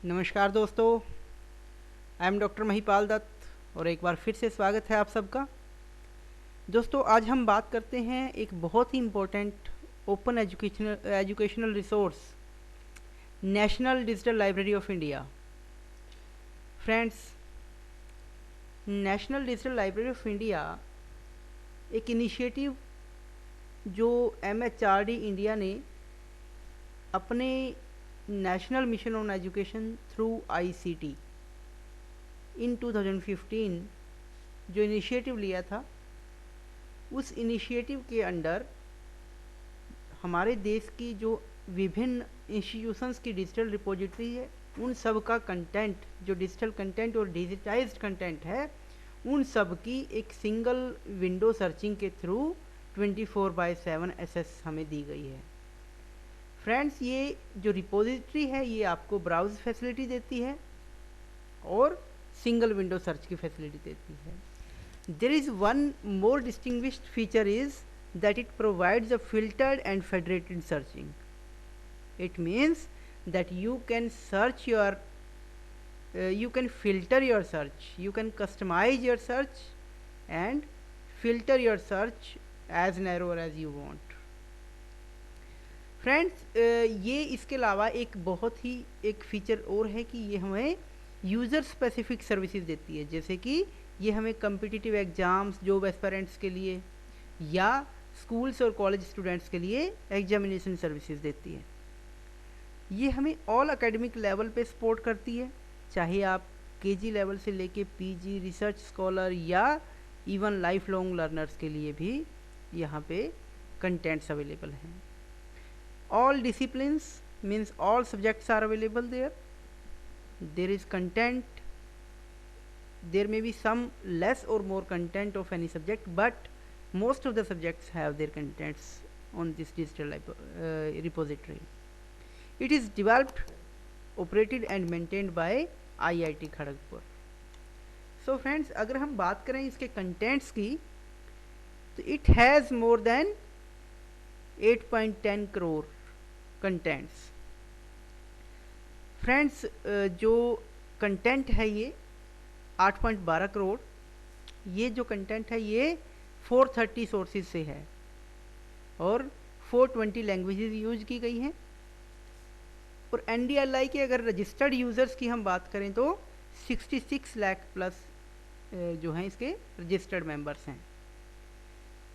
नमस्कार दोस्तों, I am doctor Mahipal Dutt और एक बार फिर से स्वागत है आप सबका। दोस्तों, आज हम बात करते हैं एक बहुत ही important open educational resource, national digital library of India. Friends, national digital library of India एक इनिशिएटिव जो MHRD इंडिया ने अपने national mission on education through ICT in 2015 जो इनिशिएटिव लिया था, उस इनिशिएटिव के अंडर हमारे देश की जो विभिन्न इंस्टीट्यूशंस की डिजिटल रिपोजिटरी है, उन सब का कंटेंट, जो डिजिटल कंटेंट और डिजिटाइज्ड कंटेंट है, उन सब की एक सिंगल विंडो सर्चिंग के थ्रू 24/7 एक्सेस हमें दी गई है। फ्रेंड्स, ये जो रिपोजिटरी है ये आपको ब्राउज फैसिलिटी देती है और सिंगल विंडो सर्च की फैसिलिटी देती है। There is one more distinguished feature is that it provides a filtered and federated searching. It means that you can search your you can filter your search, you can customize your search and filter your search as narrow as you want. Friends, ये इसके अलावा एक बहुत ही एक feature और है कि ये हमें यूज़र स्पेसिफिक सर्विसेज देती है, जैसे कि ये हमें कम्पिटिटिव एग्ज़ाम्स, जॉब एस्पिरेंट्स के लिए या स्कूल्स और कॉलेज स्टूडेंट्स के लिए एग्जामिनेशन सर्विसेज देती है। ये हमें ऑल एकेडमिक लेवल पे सपोर्ट करती है, चाहे आप KG लेवल से लेके PG, रिसर्च स्कॉलर या इवन लाइफ लॉन्ग लर्नर्स के लिए भी यहाँ पे कंटेंट्स अवेलेबल हैं। All disciplines means all subjects are available there. There is content, there may be some less और more content of any subject, but most of the subjects have their contents on this digital repository. It is developed, operated and maintained by IIT Kharagpur. So friends, अगर हम बात करें इसके contents की, तो it has more than 8.10 crore contents. Friends, जो content है ये 8.12 करोड़, ये जो content है ये 430 सोर्सेज से है और 420 लैंग्वेजेस यूज की गई हैं। और NDLI के अगर रजिस्टर्ड यूज़र्स की हम बात करें तो 66 लाख प्लस जो हैं इसके रजिस्टर्ड मेंबर्स हैं।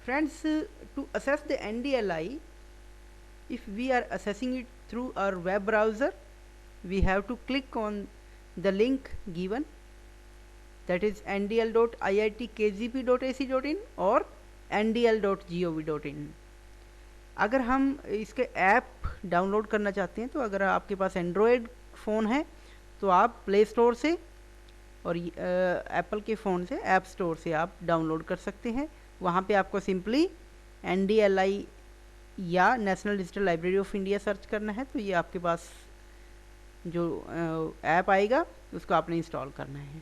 Friends, to access the NDLI, if we are accessing it through our web browser, we have to click on the link given, that is ndl.iitkgp.ac.in और ndl.gov.in। अगर हम इसके ऐप डाउनलोड करना चाहते हैं तो अगर आपके पास एंड्रॉयड फ़ोन है तो आप प्ले स्टोर से और एप्पल के फ़ोन से ऐप स्टोर से आप डाउनलोड कर सकते हैं। वहाँ पे आपको सिंपली NDLI या national digital library of India search करना है, तो ये आपके पास जो ऐप आएगा उसको आपने इंस्टॉल करना है।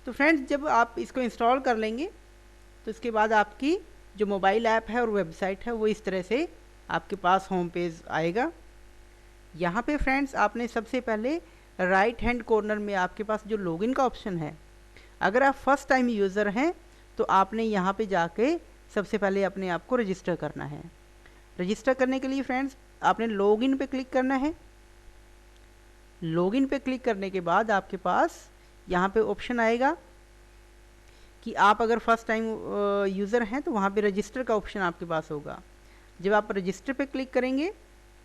तो फ्रेंड्स, जब आप इसको इंस्टॉल कर लेंगे तो इसके बाद आपकी जो मोबाइल ऐप है और वेबसाइट है वो इस तरह से आपके पास होम पेज आएगा। यहाँ पे फ्रेंड्स, आपने सबसे पहले राइट हैंड कॉर्नर में आपके पास जो लॉगिन का ऑप्शन है, अगर आप फर्स्ट टाइम यूज़र हैं तो आपने यहाँ पे जाके सबसे पहले अपने आप को रजिस्टर करना है। रजिस्टर करने के लिए फ्रेंड्स आपने लॉगिन पे क्लिक करना है। लॉगिन पे क्लिक करने के बाद आपके पास यहाँ पे ऑप्शन आएगा कि आप अगर फर्स्ट टाइम यूज़र हैं तो वहाँ पे रजिस्टर का ऑप्शन आपके पास होगा। जब आप रजिस्टर पे क्लिक करेंगे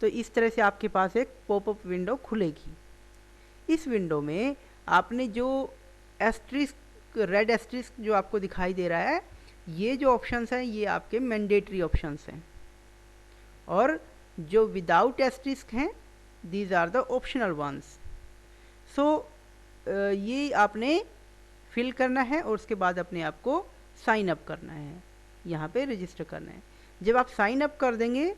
तो इस तरह से आपके पास एक पॉपअप विंडो खुलेगी। इस विंडो में आपने जो एस्ट्रिस्क, रेड एस्ट्रिस्क जो आपको दिखाई दे रहा है, ये जो ऑप्शंस हैं ये आपके मैंडेटरी ऑप्शंस हैं, और जो विदाउट एस्ट्रिस्क हैं these are the optional ones. So ये आपने फिल करना है और उसके बाद अपने आप को साइन अप करना है, यहाँ पे रजिस्टर करना है। जब आप साइन अप कर देंगे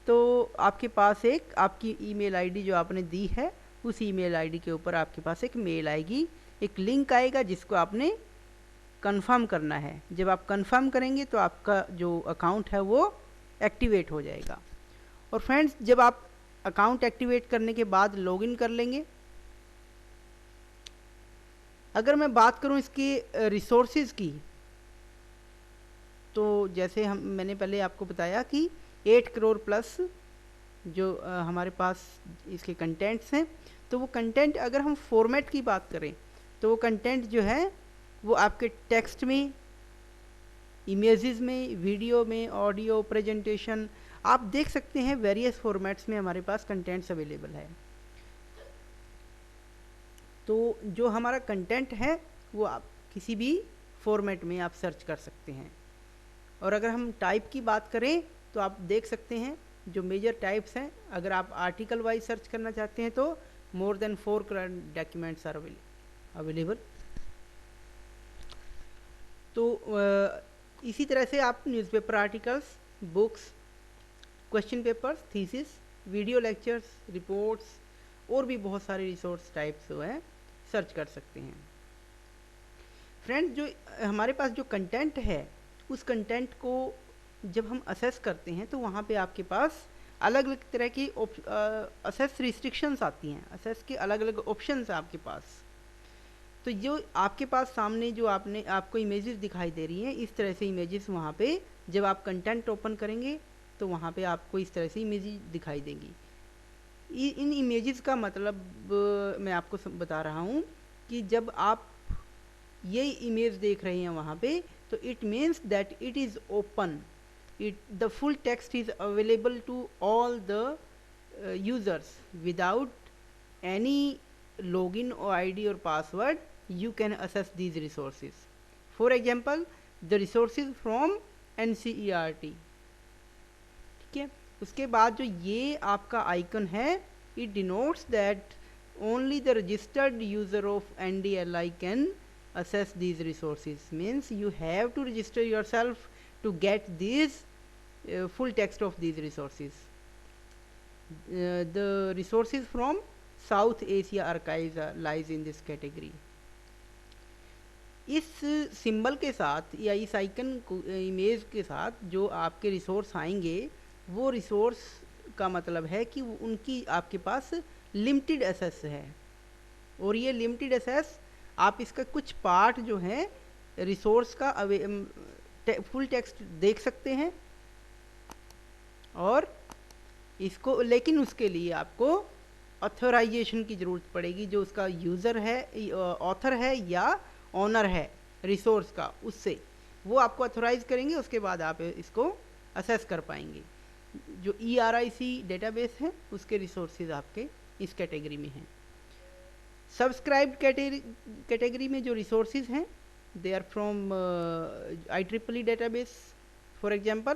तो आपके पास एक आपकी ईमेल आईडी जो आपने दी है, उस ईमेल आईडी के ऊपर आपके पास एक मेल आएगी, एक लिंक आएगा जिसको आपने कंफर्म करना है। जब आप कंफर्म करेंगे तो आपका जो अकाउंट है वो एक्टिवेट हो जाएगा। और फ्रेंड्स, जब आप अकाउंट एक्टिवेट करने के बाद लॉगिन कर लेंगे अगर मैं बात करूं इसके रिसोर्सेज की, तो जैसे मैंने पहले आपको बताया कि 8 करोड़ प्लस जो हमारे पास इसके कंटेंट्स हैं, तो वो कंटेंट अगर हम फॉर्मेट की बात करें तो वो कंटेंट जो है वो आपके टेक्स्ट में, इमेजेस में, वीडियो में, ऑडियो, प्रेजेंटेशन, आप देख सकते हैं वेरियस फॉर्मेट्स में हमारे पास कंटेंट्स अवेलेबल है। तो जो हमारा कंटेंट है वो आप किसी भी फॉर्मेट में आप सर्च कर सकते हैं। और अगर हम टाइप की बात करें तो आप देख सकते हैं जो मेजर टाइप्स हैं, अगर आप आर्टिकल वाइज सर्च करना चाहते हैं तो more than 4 documents are available. तो इसी तरह से आप newspaper articles, books, question papers, thesis, video lectures, reports और भी बहुत सारे रिसोर्स टाइप्स जो हैं सर्च कर सकते हैं। फ्रेंड्स, जो हमारे पास जो कंटेंट है उस कंटेंट को जब हम असेस करते हैं तो वहाँ पे आपके पास अलग अलग तरह की असेस रिस्ट्रिक्शंस आती हैं, असेस के अलग अलग ऑप्शंस हैं आपके पास। तो जो आपके पास सामने जो आपको इमेजेस दिखाई दे रही हैं, इस तरह से इमेजेस वहाँ पे जब आप कंटेंट ओपन करेंगे तो वहाँ पे आपको इस तरह से इमेजेस दिखाई देंगी। इन इमेजेस का मतलब मैं आपको बता रहा हूँ कि जब आप ये इमेज देख रहे हैं वहाँ पे, तो it means that it is open, the full text is available to all the users without any login or ID or password. You can access these resources. For example, the resources from NCERT. ठीक है, उसके बाद जो ये आपका icon है, it denotes that only the registered user of NDLI can access these resources. Means you have to register yourself to get these full text of these resources. The resources from South Asia Archives lies in this category. इस symbol के साथ या इस icon image के साथ जो आपके resource आएंगे, वो रिसोर्स का मतलब है कि उनकी आपके पास लिमिटेड एक्सेस है। और ये लिमिटेड एक्सेस आप इसका कुछ पार्ट जो है रिसोर्स का फुल टेक्स्ट देख सकते हैं, और इसको, लेकिन उसके लिए आपको ऑथराइजेशन की ज़रूरत पड़ेगी। जो उसका यूज़र है, ऑथर है या ऑनर है रिसोर्स का, उससे वो आपको ऑथराइज करेंगे, उसके बाद आप इसको असेस कर पाएंगे। जो ERIC डेटाबेस है उसके रिसोर्सेज आपके इस कैटेगरी में हैं। सब्सक्राइब्ड कैटेगरी में जो रिसोर्सेज हैं, they are from IEEE database for example.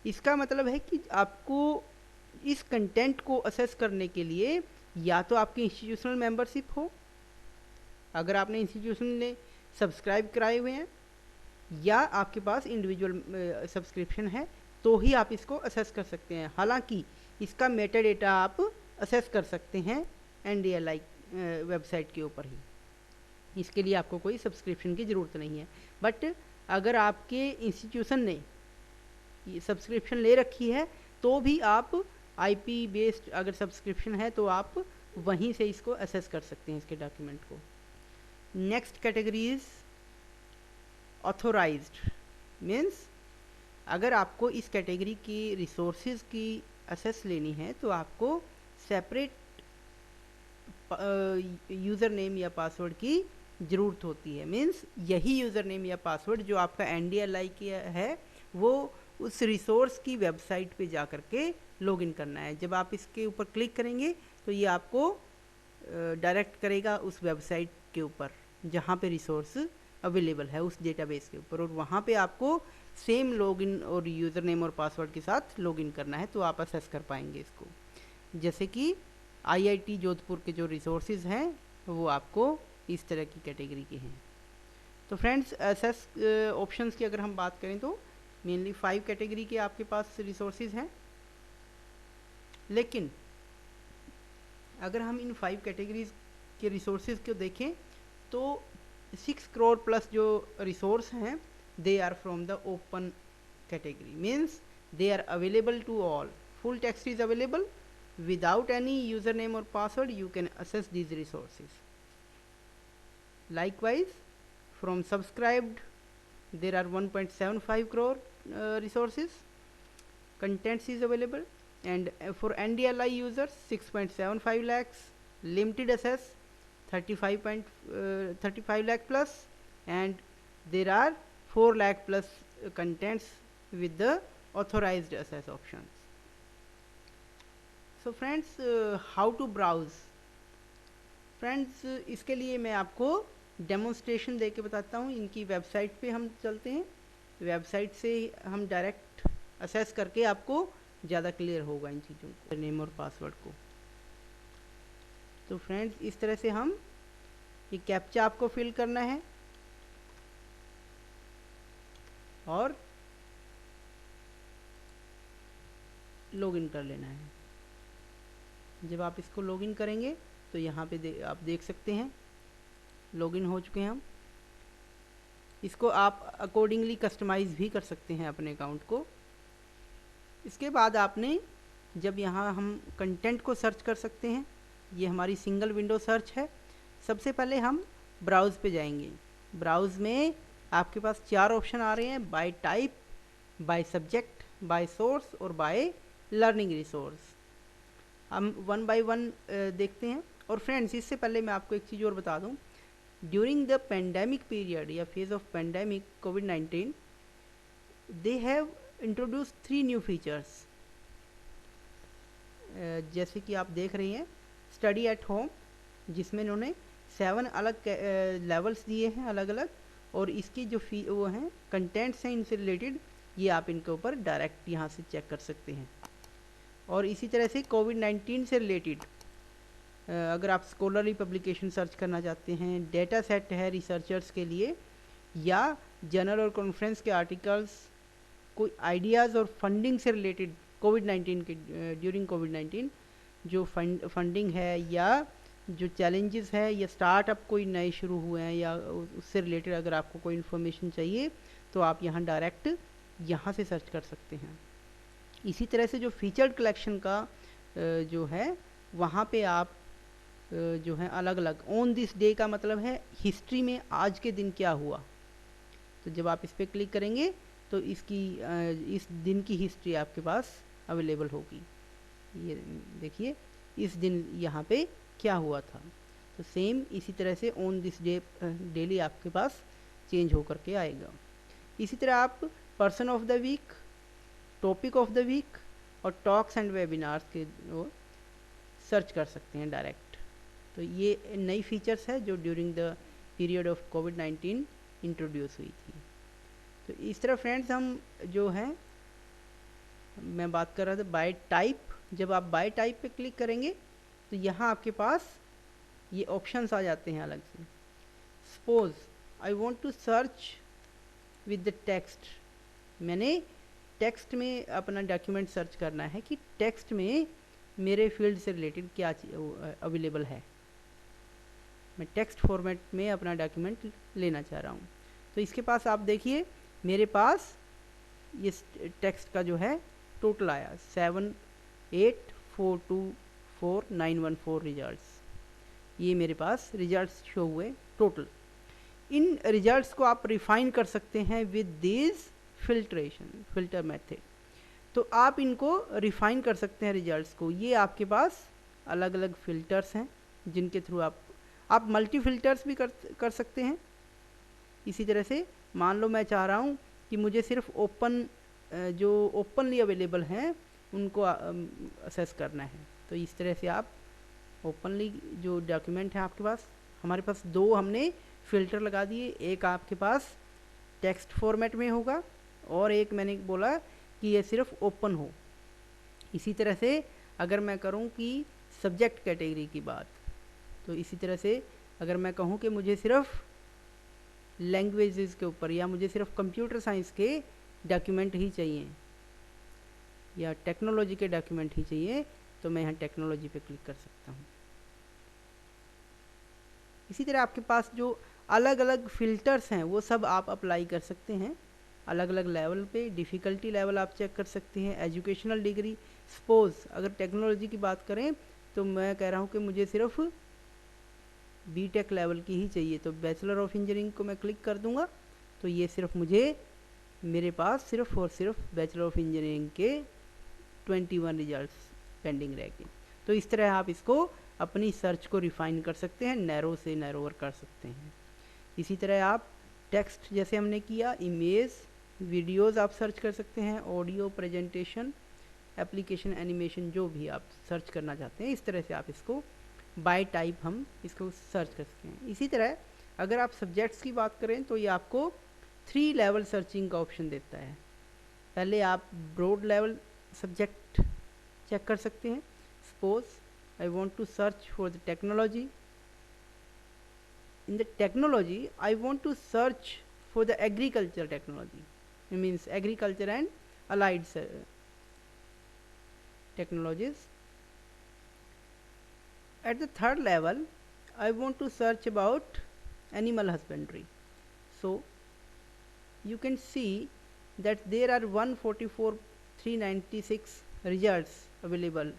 इसका मतलब है कि आपको इस कंटेंट को असेस करने के लिए या तो आपकी इंस्टीट्यूशनल मेंबरशिप हो, अगर आपने इंस्टीट्यूशन ने सब्सक्राइब कराए हुए हैं, या आपके पास इंडिविजुअल सब्सक्रिप्शन है, तो ही आप इसको असेस कर सकते हैं। हालांकि इसका मेटा डेटा आप असेस कर सकते हैं NDLI वेबसाइट के ऊपर ही, इसके लिए आपको कोई सब्सक्रिप्शन की ज़रूरत नहीं है। बट अगर आपके इंस्टीट्यूशन ने सब्सक्रिप्शन ले रखी है तो भी आप IP बेस्ड अगर सब्सक्रिप्शन है तो आप वहीं से इसको असेस कर सकते हैं, इसके डॉक्यूमेंट को। Next category is authorised. Means अगर आपको इस कैटेगरी की रिसोर्सेज की असेस लेनी है तो आपको सेपरेट यूज़र नेम या पासवर्ड की ज़रूरत होती है। मीन्स यही यूज़र नेम या पासवर्ड जो आपका NDLI की है, वो उस रिसोर्स की वेबसाइट पे जा कर के लॉगिन करना है। जब आप इसके ऊपर क्लिक करेंगे तो ये आपको डायरेक्ट करेगा उस वेबसाइट के ऊपर जहाँ पे रिसोर्स अवेलेबल है उस डेटाबेस के ऊपर, और वहाँ पे आपको सेम लॉगिन और यूज़र नेम और पासवर्ड के साथ लॉगिन करना है, तो आप असेस कर पाएंगे इसको। जैसे कि IIT जोधपुर के जो रिसोर्सेज हैं वो आपको इस तरह की कैटेगरी के हैं। तो फ्रेंड्स, असेस ऑप्शंस की अगर हम बात करें तो मेनली 5 कैटेगरी के आपके पास रिसोर्सेज हैं, लेकिन अगर हम इन 5 कैटेगरीज के रिसोर्सेज को देखें तो 6 करोड़ प्लस जो रिसोर्स हैं, they are from the open category. Means they are available to all, full text is available, without any username or password you can access these resources. Likewise, from subscribed there are 1.75 crore resources contents is available, and for NDLI users 6.75 lakhs, limited access 35 lakh plus, and there are 4 lakh plus contents with the authorized access options. So friends, how to browse? Friends, इसके लिए मैं आपको demonstration दे के बताता हूँ. इनकी website पे हम चलते हैं. वेबसाइट से हम डायरेक्ट असेस करके आपको ज़्यादा क्लियर होगा इन चीज़ों को, नेम और पासवर्ड को. तो फ्रेंड्स, इस तरह से हम ये कैप्चा आपको फिल करना है और लॉगिन कर लेना है. जब आप इसको लॉगिन करेंगे तो यहाँ पे आप देख सकते हैं लॉगिन हो चुके हैं हम. इसको आप अकॉर्डिंगली कस्टमाइज़ भी कर सकते हैं अपने अकाउंट को. इसके बाद आपने जब यहाँ हम कंटेंट को सर्च कर सकते हैं, ये हमारी सिंगल विंडो सर्च है. सबसे पहले हम ब्राउज़ पे जाएंगे. ब्राउज़ में आपके पास 4 ऑप्शन आ रहे हैं: by type, by subject, by source और बाय लर्निंग रिसोर्स. हम वन बाय वन देखते हैं. और फ्रेंड्स, इससे पहले मैं आपको एक चीज़ और बता दूं. ड्यूरिंग द पेंडेमिक पीरियड या phase of pandemic covid, they have introduce 3 new features. जैसे कि आप देख रहे हैं स्टडी एट होम, जिसमें इन्होंने 7 अलग लेवल्स दिए हैं अलग अलग, और इसकी जो वो हैं कंटेंट्स हैं इनसे रिलेटेड, ये आप इनके ऊपर डायरेक्ट यहाँ से चेक कर सकते हैं. और इसी तरह से कोविड-19 से रिलेटेड अगर आप स्कॉलरली पब्लिकेशन सर्च करना चाहते हैं, डेटा सेट है रिसर्चर्स के लिए, या जर्नल और कॉन्फ्रेंस के आर्टिकल्स, कोई आइडियाज़ और फंडिंग से रिलेटेड कोविड-19 के ड्यूरिंग कोविड-19 जो फंडिंग है, या जो चैलेंजेस है, या स्टार्टअप कोई नए शुरू हुए हैं, या उससे रिलेटेड अगर आपको कोई इन्फॉर्मेशन चाहिए तो आप यहाँ डायरेक्ट यहाँ से सर्च कर सकते हैं. इसी तरह से जो फीचर्ड कलेक्शन का जो है वहाँ पे आप जो है अलग अलग ऑन दिस डे का मतलब है हिस्ट्री में आज के दिन क्या हुआ. तो जब आप इस पर क्लिक करेंगे तो इसकी इस दिन की हिस्ट्री आपके पास अवेलेबल होगी. ये देखिए इस दिन यहाँ पे क्या हुआ था. तो सेम इसी तरह से ऑन दिस डे डेली आपके पास चेंज होकर के आएगा. इसी तरह आप person of the week, topic of the week और टॉक्स एंड वेबिनार्स के सर्च कर सकते हैं डायरेक्ट. तो ये नई फीचर्स है जो during the period of covid introduce हुई थी. तो इस तरह फ्रेंड्स हम जो है मैं बात कर रहा था बाय टाइप. जब आप बाय टाइप पे क्लिक करेंगे तो यहाँ आपके पास ये ऑप्शंस आ जाते हैं अलग से. Suppose I want to search with the text. मैंने टेक्स्ट में अपना डॉक्यूमेंट सर्च करना है कि टेक्स्ट में मेरे फील्ड से रिलेटेड क्या अवेलेबल है. मैं टेक्स्ट फॉर्मेट में अपना डॉक्यूमेंट लेना चाह रहा हूँ. तो इसके पास आप देखिए मेरे पास ये टेक्स्ट का जो है टोटल आया 78424,914 रिजल्ट्स. ये मेरे पास रिजल्ट्स शो हुए टोटल. इन रिजल्ट्स को आप रिफाइन कर सकते हैं विद दिस फिल्टर मेथड. तो आप इनको रिफाइन कर सकते हैं रिजल्ट्स को. ये आपके पास अलग अलग फ़िल्टर्स हैं जिनके थ्रू आप मल्टी फ़िल्टर्स भी कर सकते हैं. इसी तरह से मान लो मैं चाह रहा हूँ कि मुझे सिर्फ जो ओपनली अवेलेबल हैं उनको असेस करना है. तो इस तरह से आप ओपनली जो डॉक्यूमेंट है आपके पास, हमारे पास 2 हमने फ़िल्टर लगा दिए. एक आपके पास टेक्स्ट फॉर्मेट में होगा और एक मैंने बोला कि ये सिर्फ ओपन हो. इसी तरह से अगर मैं करूं कि सब्जेक्ट कैटेगरी की बात, तो इसी तरह से अगर मैं कहूं कि मुझे सिर्फ लैंग्वेजेस के ऊपर या मुझे सिर्फ कंप्यूटर साइंस के डॉक्यूमेंट ही चाहिए या टेक्नोलॉजी के डॉक्यूमेंट ही चाहिए, तो मैं यहाँ टेक्नोलॉजी पे क्लिक कर सकता हूँ. इसी तरह आपके पास जो अलग अलग फ़िल्टर्स हैं वो सब आप अप्लाई कर सकते हैं अलग अलग लेवल पे. डिफ़िकल्टी लेवल आप चेक कर सकते हैं, एजुकेशनल डिग्री. सपोज़ अगर टेक्नोलॉजी की बात करें तो मैं कह रहा हूँ कि मुझे सिर्फ बीटेक लेवल की ही चाहिए तो बैचलर ऑफ इंजीनियरिंग को मैं क्लिक कर दूंगा, तो ये सिर्फ मुझे मेरे पास सिर्फ और सिर्फ बैचलर ऑफ इंजीनियरिंग के 21 रिजल्ट्स पेंडिंग रह गए। तो इस तरह आप इसको अपनी सर्च को रिफाइन कर सकते हैं, नैरो से नैरोवर कर सकते हैं। इसी तरह आप टेक्स्ट जैसे हमने किया, इमेज, वीडियोज़ आप सर्च कर सकते हैं, ऑडियो, प्रेजेंटेशन, एप्लीकेशन, एनिमेशन, जो भी आप सर्च करना चाहते हैं, इस तरह से आप इसको बाय टाइप हम इसको सर्च कर सकते हैं। इसी तरह अगर आप सब्जेक्ट्स की बात करें तो ये आपको 3 लेवल सर्चिंग का ऑप्शन देता है। पहले आप ब्रॉड लेवल सब्जेक्ट चेक कर सकते हैं। Suppose I want to search for the technology. In the technology, I want to search for the agriculture technology. It means agriculture and allied technologies. At the third level, I want to search about animal husbandry. So you can see that there are 144,396 results available.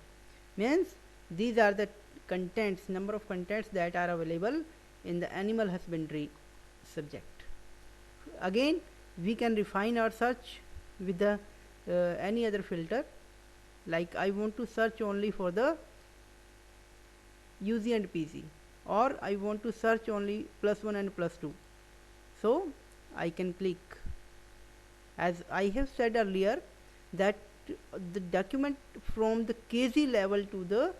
Means these are the contents, number of contents that are available in the animal husbandry subject. Again, we can refine our search with the any other filter, like I want to search only for the UG and PG, or I want to search only +1 and +2. So I can click. As I have said earlier that the document from the KG level to the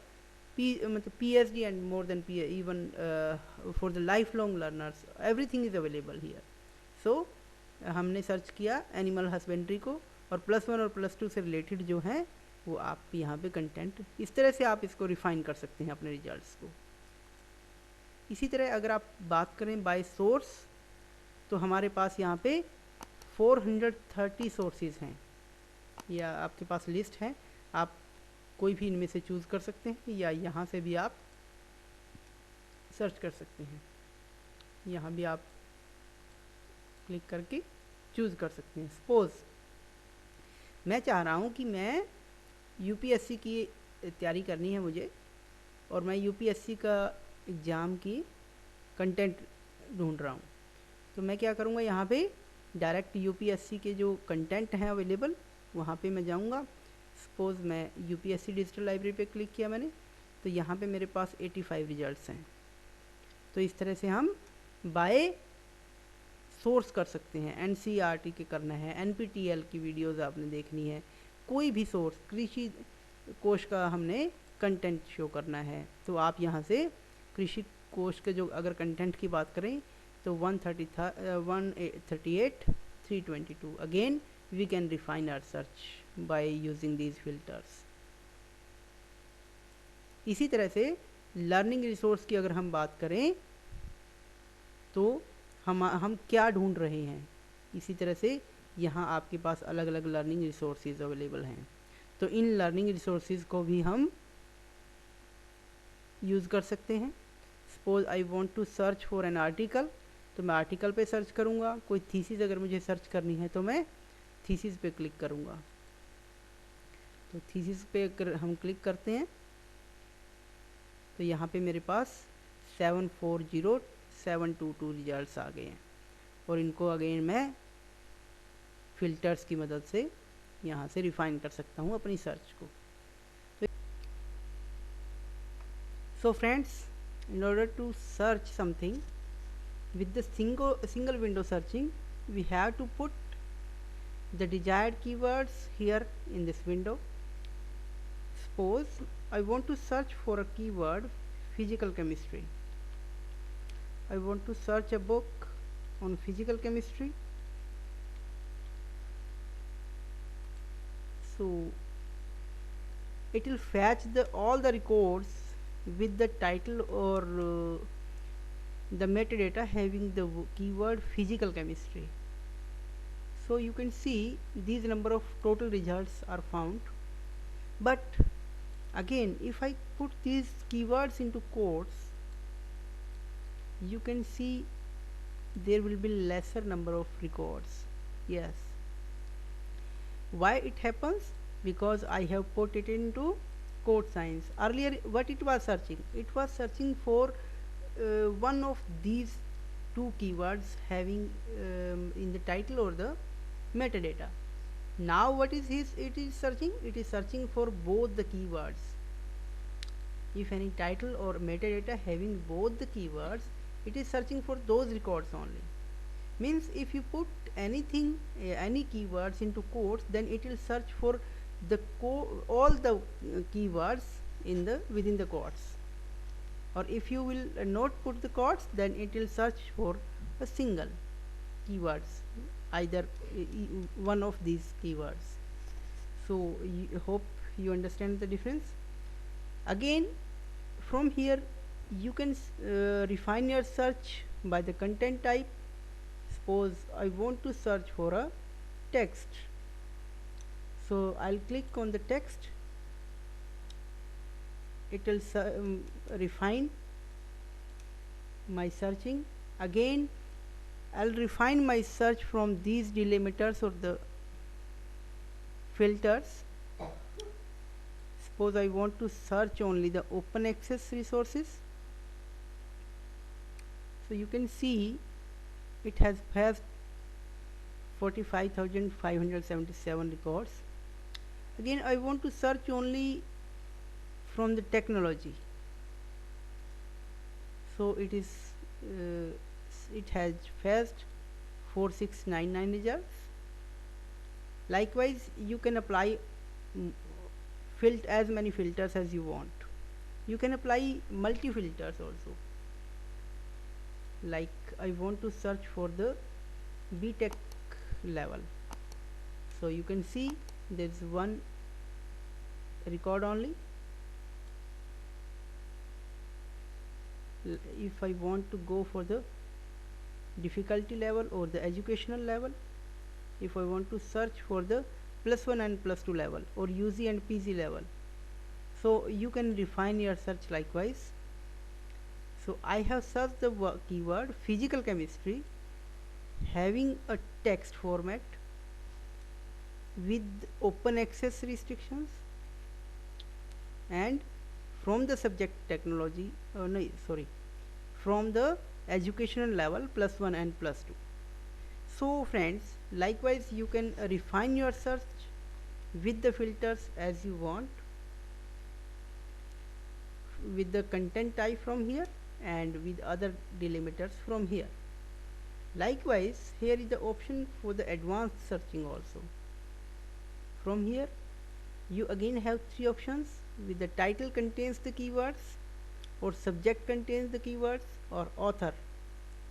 PhD and more than even for the lifelong learners, everything is available here. So हमने search किया animal husbandry को, और +1 और +2 से related जो हैं वो आप यहाँ पे कंटेंट, इस तरह से आप इसको रिफाइन कर सकते हैं अपने रिजल्ट्स को। इसी तरह अगर आप बात करें बाय सोर्स, तो हमारे पास यहाँ पे 430 सोर्सेज हैं, या आपके पास लिस्ट है, आप कोई भी इनमें से चूज़ कर सकते हैं, या यहाँ से भी आप सर्च कर सकते हैं। यहाँ भी आप क्लिक करके चूज़ कर सकते हैं। सपोज़ मैं चाह रहा हूँ कि मैं यूपीएससी की तैयारी करनी है मुझे, और मैं यूपीएससी का एग्ज़ाम की कंटेंट ढूंढ रहा हूँ, तो मैं क्या करूँगा, यहाँ पे डायरेक्ट यूपीएससी के जो कंटेंट हैं अवेलेबल वहाँ पे मैं जाऊँगा। सपोज़ मैं यूपीएससी डिजिटल लाइब्रेरी पे क्लिक किया मैंने, तो यहाँ पे मेरे पास 85 रिजल्ट्स हैं। तो इस तरह से हम बाय सोर्स कर सकते हैं। एनसीईआरटी के करना है, एनपीटीईएल की वीडियोज़ आपने देखनी है, कोई भी सोर्स, कृषि कोश का हमने कंटेंट शो करना है, तो आप यहाँ से कृषि कोश के जो अगर कंटेंट की बात करें तो 138, 322। Again we can refine our search by using these filters. इसी तरह से लर्निंग रिसोर्स की अगर हम बात करें तो हम क्या ढूंढ रहे हैं, इसी तरह से यहाँ आपके पास अलग अलग लर्निंग रिसोर्सेज अवेलेबल हैं। तो इन लर्निंग रिसोर्सेज को भी हम यूज़ कर सकते हैं। Suppose I want to search for an article, तो मैं आर्टिकल पे सर्च करूँगा। कोई थीसिस अगर मुझे सर्च करनी है तो मैं थीसिस पे क्लिक करूँगा। तो थीसिस पे अगर हम क्लिक करते हैं तो यहाँ पे मेरे पास 740722 रिजल्ट्स आ गए हैं, और इनको अगेन मैं फिल्टर्स की मदद से यहाँ से रिफाइन कर सकता हूँ अपनी सर्च को। So friends, in order to search something with the single window searching, we have to put the desired keywords here in this window. Suppose I want to search for a keyword physical chemistry. I want to search a book on physical chemistry. So it will fetch all the records with the title or the metadata having the keyword physical chemistry. So you can see these number of total results are found, but again if I put these keywords into quotes, you can see there will be lesser number of records. Yes, why it happens? Because I have put it into quote signs. Earlier what it was searching? It was searching for one of these two keywords having in the title or the metadata. Now what is it is searching? It is searching for both the keywords. If any title or metadata having both the keywords, it is searching for those records only. Means if you put anything, any keywords into quotes, then it will search for the all the keywords in the within the quotes. Or if you will not put the quotes, then it will search for a single keywords, either one of these keywords. So hope you understand the difference. Again, from here you can refine your search by the content type. Suppose I want to search for a text, so I'll click on the text. It will refine my searching. Again, I'll refine my search from these delimiters or the filters. Suppose I want to search only the open access resources, so you can see it has 45,577 records. Again, I want to search only from the technology, so it is it has fast 4699 results. Likewise, you can apply as many filters as you want. You can apply multi filters also. Like I want to search for the BTech level, so you can see there is one record only. If I want to go for the difficulty level or the educational level, if I want to search for the +1 and +2 level or UG and PG level, so you can refine your search likewise. So I have searched the keyword physical chemistry having a text format with open access restrictions, and from the subject technology, from the educational level +1 and +2. So friends, likewise you can refine your search with the filters as you want, with the content type from here and with other delimiters from here. Likewise, here is the option for the advanced searching also. From here you again have three options, with the title contains the keywords, or subject contains the keywords, or author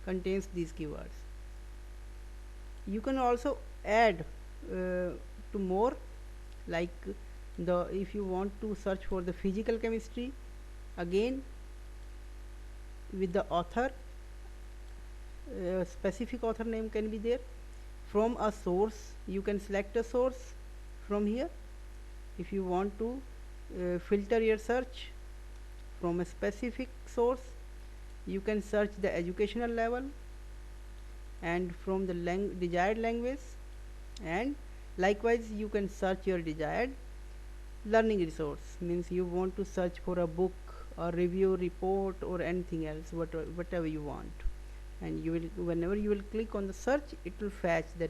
contains these keywords. You can also add to more, like if you want to search for the physical chemistry, again with the author, specific author name can be there. From a source, you can select a source from here. If you want to filter your search from a specific source, you can search the educational level and from the desired language, and likewise you can search your desired learning resource. Means you want to search for a book or review report or anything else, whatever you want, and you will, whenever you will click on the search, it will fetch the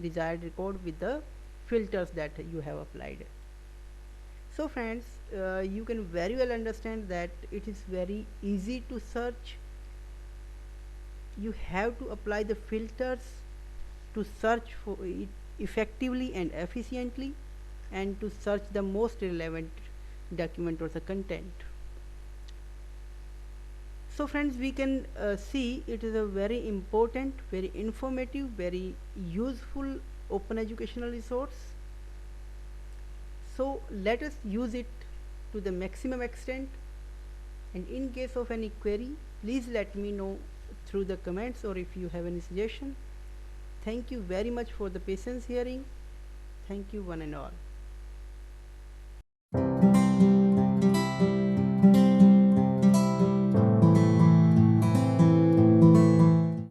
desired record with the filters that you have applied. So friends, you can very well understand that it is very easy to search. You have to apply the filters to search for it effectively and efficiently, and to search the most relevant document or the content. So friends, we can see it is a very important, very informative, very useful open educational resource. So let us use it to the maximum extent, and in case of any query, please let me know through the comments, or if you have any suggestion. Thank you very much for the patience hearing. Thank you one and all.